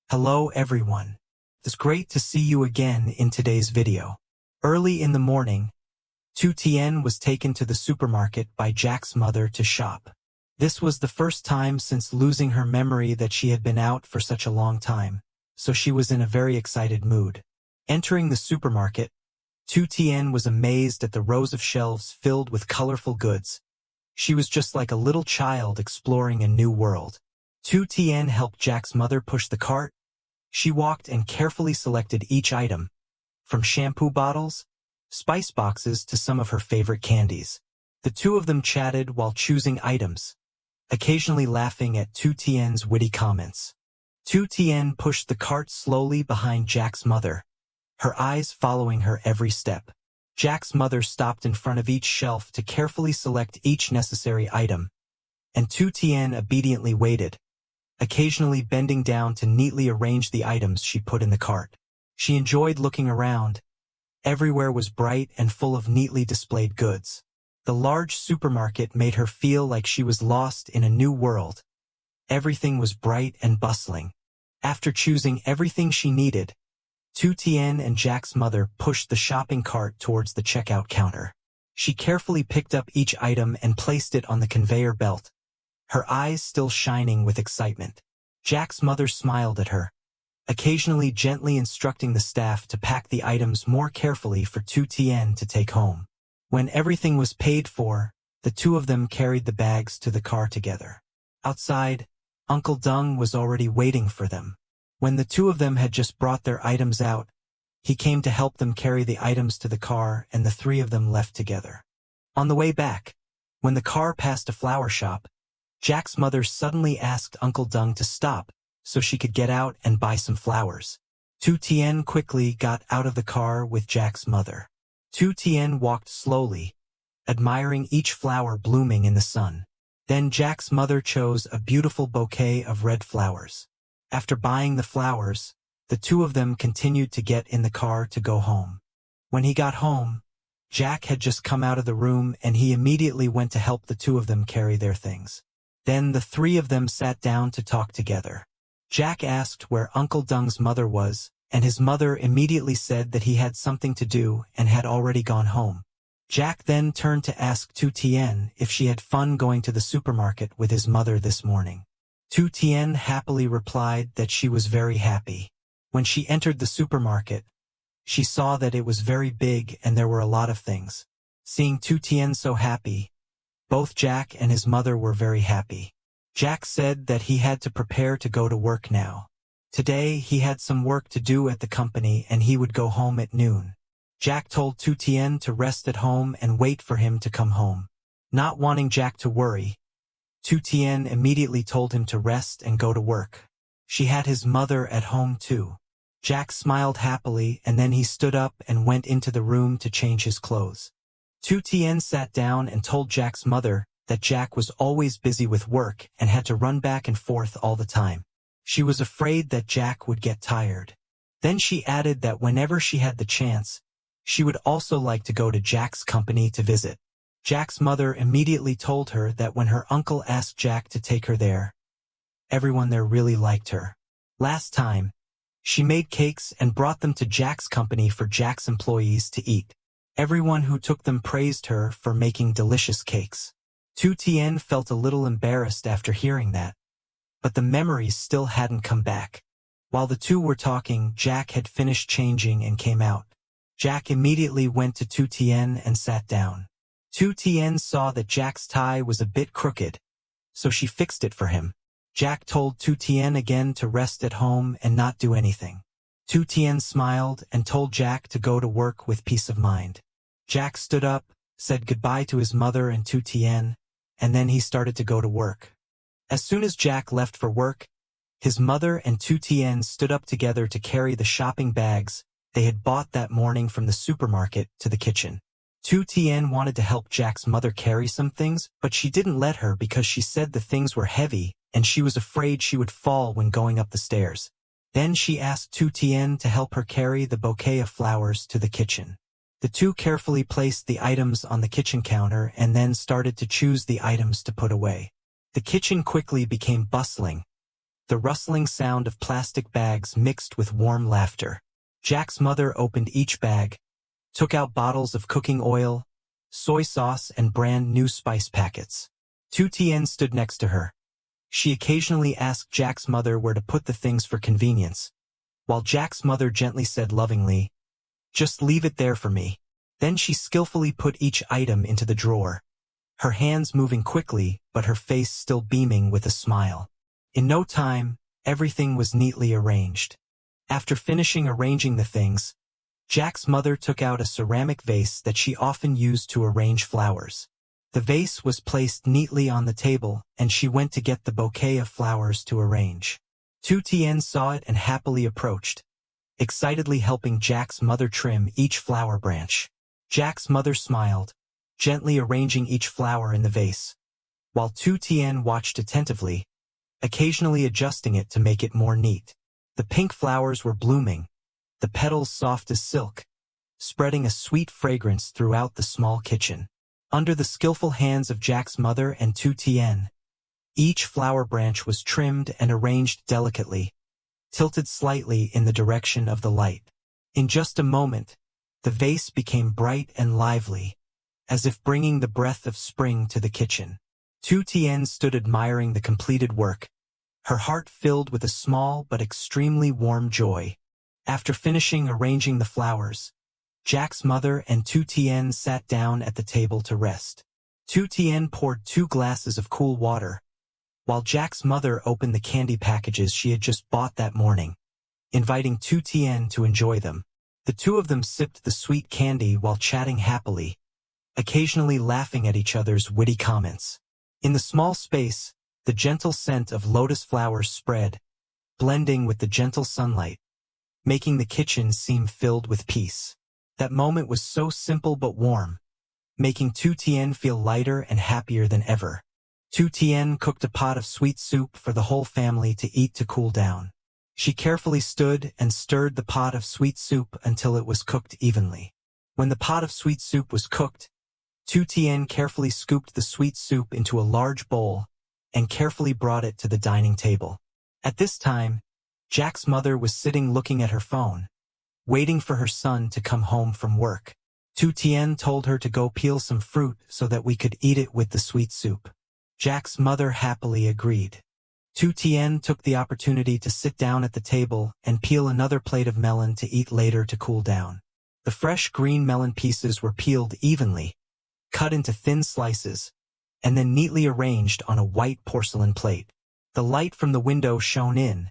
Hello everyone. It's great to see you again in today's video. Early in the morning, Tu Tien was taken to the supermarket by Jack's mother to shop. This was the first time since losing her memory that she had been out for such a long time, so she was in a very excited mood. Entering the supermarket, Tu Tien was amazed at the rows of shelves filled with colorful goods. She was just like a little child exploring a new world. Tu Tien helped Jack's mother push the cart. She walked and carefully selected each item, from shampoo bottles, spice boxes to some of her favorite candies. The two of them chatted while choosing items, occasionally laughing at Tu Tien's witty comments. Tu Tien pushed the cart slowly behind Jack's mother, her eyes following her every step. Jack's mother stopped in front of each shelf to carefully select each necessary item, and Tu Tien obediently waited, occasionally bending down to neatly arrange the items she put in the cart. She enjoyed looking around. Everywhere was bright and full of neatly displayed goods. The large supermarket made her feel like she was lost in a new world. Everything was bright and bustling. After choosing everything she needed, Tu Tien and Jack's mother pushed the shopping cart towards the checkout counter. She carefully picked up each item and placed it on the conveyor belt, her eyes still shining with excitement. Jack's mother smiled at her, occasionally gently instructing the staff to pack the items more carefully for Tu Tien to take home. When everything was paid for, the two of them carried the bags to the car together. Outside, Uncle Dung was already waiting for them. When the two of them had just brought their items out, he came to help them carry the items to the car, and the three of them left together. On the way back, when the car passed a flower shop, Jack's mother suddenly asked Uncle Dung to stop so she could get out and buy some flowers. Tu Tien quickly got out of the car with Jack's mother. Tu Tien walked slowly, admiring each flower blooming in the sun. Then Jack's mother chose a beautiful bouquet of red flowers. After buying the flowers, the two of them continued to get in the car to go home. When he got home, Jack had just come out of the room and he immediately went to help the two of them carry their things. Then the three of them sat down to talk together. Jack asked where Uncle Dung's mother was, and his mother immediately said that he had something to do and had already gone home. Jack then turned to ask Tu Tien if she had fun going to the supermarket with his mother this morning. Tu Tien happily replied that she was very happy. When she entered the supermarket, she saw that it was very big and there were a lot of things. Seeing Tu Tien so happy, both Jack and his mother were very happy. Jack said that he had to prepare to go to work now. Today he had some work to do at the company and he would go home at noon. Jack told Tu Tien to rest at home and wait for him to come home. Not wanting Jack to worry, Tu Tien immediately told him to rest and go to work. She had his mother at home too. Jack smiled happily and then he stood up and went into the room to change his clothes. Tu Tien sat down and told Jack's mother that Jack was always busy with work and had to run back and forth all the time. She was afraid that Jack would get tired. Then she added that whenever she had the chance, she would also like to go to Jack's company to visit. Jack's mother immediately told her that when her uncle asked Jack to take her there, everyone there really liked her. Last time, she made cakes and brought them to Jack's company for Jack's employees to eat. Everyone who took them praised her for making delicious cakes. Tu Tien felt a little embarrassed after hearing that, but the memories still hadn't come back. While the two were talking, Jack had finished changing and came out. Jack immediately went to Tu Tien and sat down. Tu Tien saw that Jack's tie was a bit crooked, so she fixed it for him. Jack told Tu Tien again to rest at home and not do anything. Tu Tien smiled and told Jack to go to work with peace of mind. Jack stood up, said goodbye to his mother and Tu Tien, and then he started to go to work. As soon as Jack left for work, his mother and Tu Tien stood up together to carry the shopping bags they had bought that morning from the supermarket to the kitchen. Tu Tien wanted to help Jack's mother carry some things, but she didn't let her because she said the things were heavy and she was afraid she would fall when going up the stairs. Then she asked Tu Tien to help her carry the bouquet of flowers to the kitchen. The two carefully placed the items on the kitchen counter and then started to choose the items to put away. The kitchen quickly became bustling. the rustling sound of plastic bags mixed with warm laughter. Jack's mother opened each bag, took out bottles of cooking oil, soy sauce, and brand new spice packets. Tu Tien stood next to her. She occasionally asked Jack's mother where to put the things for convenience, while Jack's mother gently said lovingly, "Just leave it there for me." Then she skillfully put each item into the drawer, her hands moving quickly but her face still beaming with a smile. In no time, everything was neatly arranged. After finishing arranging the things, Jack's mother took out a ceramic vase that she often used to arrange flowers. The vase was placed neatly on the table, and she went to get the bouquet of flowers to arrange. Tu Tien saw it and happily approached, excitedly helping Jack's mother trim each flower branch. Jack's mother smiled, gently arranging each flower in the vase, while Tu Tien watched attentively, occasionally adjusting it to make it more neat. The pink flowers were blooming, the petals soft as silk, spreading a sweet fragrance throughout the small kitchen. Under the skillful hands of Jack's mother and Tu Tien, each flower branch was trimmed and arranged delicately, tilted slightly in the direction of the light. In just a moment, the vase became bright and lively, as if bringing the breath of spring to the kitchen. Tu Tien stood admiring the completed work, her heart filled with a small but extremely warm joy. After finishing arranging the flowers, Jack's mother and Tu Tien sat down at the table to rest. Tu Tien poured 2 glasses of cool water, while Jack's mother opened the candy packages she had just bought that morning, inviting Tu Tien to enjoy them. The two of them sipped the sweet candy while chatting happily, occasionally laughing at each other's witty comments. In the small space, the gentle scent of lotus flowers spread, blending with the gentle sunlight, making the kitchen seem filled with peace. That moment was so simple but warm, making Tu Tien feel lighter and happier than ever. Tu Tien cooked a pot of sweet soup for the whole family to eat to cool down. She carefully stood and stirred the pot of sweet soup until it was cooked evenly. When the pot of sweet soup was cooked, Tu Tien carefully scooped the sweet soup into a large bowl and carefully brought it to the dining table. At this time, Jack's mother was sitting looking at her phone, waiting for her son to come home from work. Tu Tien told her to go peel some fruit so that we could eat it with the sweet soup. Jack's mother happily agreed. Tu Tien took the opportunity to sit down at the table and peel another plate of melon to eat later to cool down. The fresh green melon pieces were peeled evenly, cut into thin slices, and then neatly arranged on a white porcelain plate. The light from the window shone in,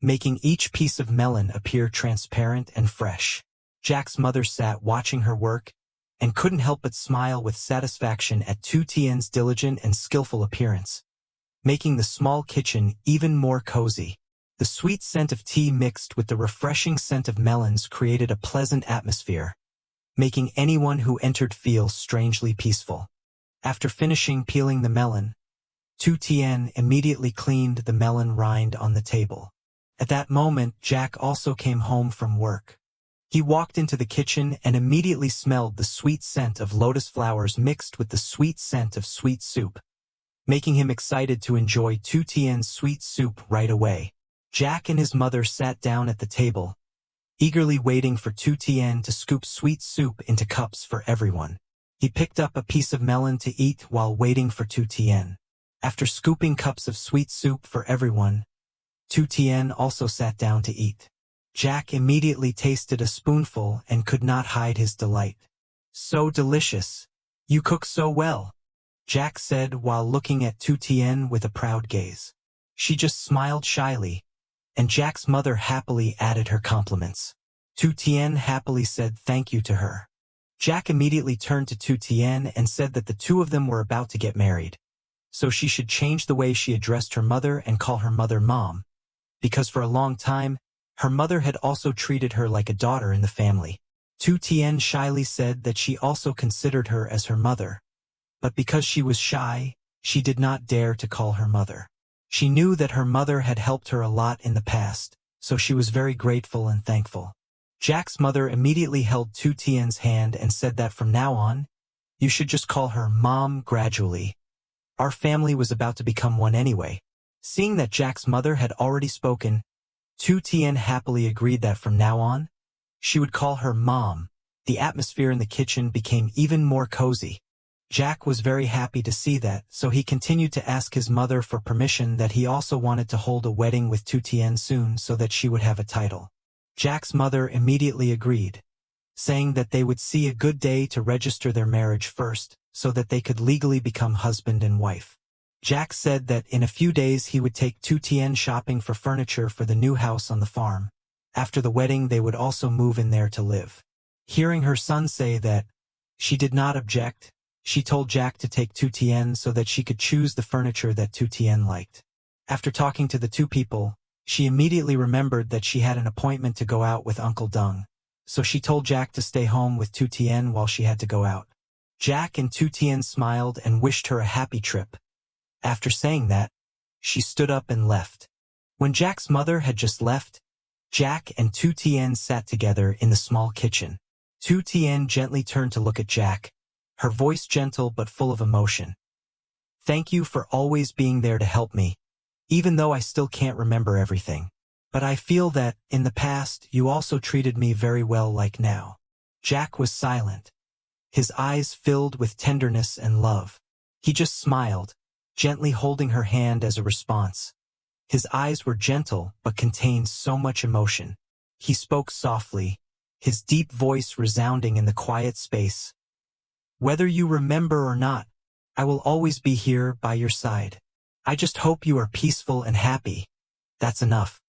making each piece of melon appear transparent and fresh. Jack's mother sat watching her work and couldn't help but smile with satisfaction at Tu Tien's diligent and skillful appearance, making the small kitchen even more cozy. The sweet scent of tea mixed with the refreshing scent of melons created a pleasant atmosphere, making anyone who entered feel strangely peaceful. After finishing peeling the melon, Tu Tien immediately cleaned the melon rind on the table. At that moment, Jack also came home from work. He walked into the kitchen and immediately smelled the sweet scent of lotus flowers mixed with the sweet scent of sweet soup, making him excited to enjoy Tu Tien's sweet soup right away. Jack and his mother sat down at the table, eagerly waiting for Tu Tien to scoop sweet soup into cups for everyone. He picked up a piece of melon to eat while waiting for Tu Tien. After scooping cups of sweet soup for everyone, Tu Tien also sat down to eat. Jack immediately tasted a spoonful and could not hide his delight. "So delicious. You cook so well," Jack said while looking at Tu Tien with a proud gaze. She just smiled shyly, and Jack's mother happily added her compliments. Tu Tien happily said thank you to her. Jack immediately turned to Tu Tien and said that the two of them were about to get married, so she should change the way she addressed her mother and call her mother Mom, because for a long time, her mother had also treated her like a daughter in the family. Tu Tien shyly said that she also considered her as her mother, but because she was shy, she did not dare to call her mother. She knew that her mother had helped her a lot in the past, so she was very grateful and thankful. Jack's mother immediately held Tu Tien's hand and said that from now on, you should just call her Mom gradually. Our family was about to become one anyway. Seeing that Jack's mother had already spoken, Tu Tien happily agreed that from now on, she would call her Mom. The atmosphere in the kitchen became even more cozy. Jack was very happy to see that, so he continued to ask his mother for permission that he also wanted to hold a wedding with Tu Tien soon so that she would have a title. Jack's mother immediately agreed, saying that they would see a good day to register their marriage first, so that they could legally become husband and wife. Jack said that in a few days he would take Tu Tien shopping for furniture for the new house on the farm. After the wedding they would also move in there to live. Hearing her son say that she did not object, she told Jack to take Tu Tien so that she could choose the furniture that Tu Tien liked. After talking to the two people, she immediately remembered that she had an appointment to go out with Uncle Dung, so she told Jack to stay home with Tu Tien while she had to go out. Jack and Tu Tien smiled and wished her a happy trip. After saying that, she stood up and left. When Jack's mother had just left, Jack and Tu Tien sat together in the small kitchen. Tu Tien gently turned to look at Jack, her voice gentle but full of emotion. "Thank you for always being there to help me, even though I still can't remember everything. But I feel that, in the past, you also treated me very well like now." Jack was silent, his eyes filled with tenderness and love. He just smiled, gently holding her hand as a response. His eyes were gentle but contained so much emotion. He spoke softly, his deep voice resounding in the quiet space. "Whether you remember or not, I will always be here by your side. I just hope you are peaceful and happy. That's enough."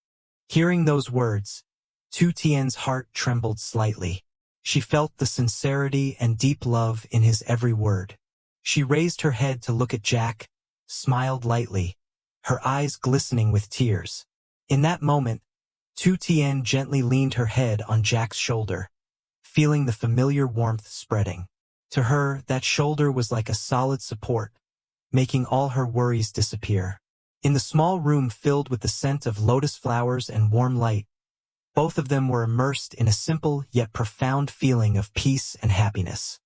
Hearing those words, Tu Tien's heart trembled slightly. She felt the sincerity and deep love in his every word. She raised her head to look at Jack, smiled lightly, her eyes glistening with tears. In that moment, Tu Tien gently leaned her head on Jack's shoulder, feeling the familiar warmth spreading. To her, that shoulder was like a solid support, making all her worries disappear. In the small room filled with the scent of lotus flowers and warm light, both of them were immersed in a simple yet profound feeling of peace and happiness.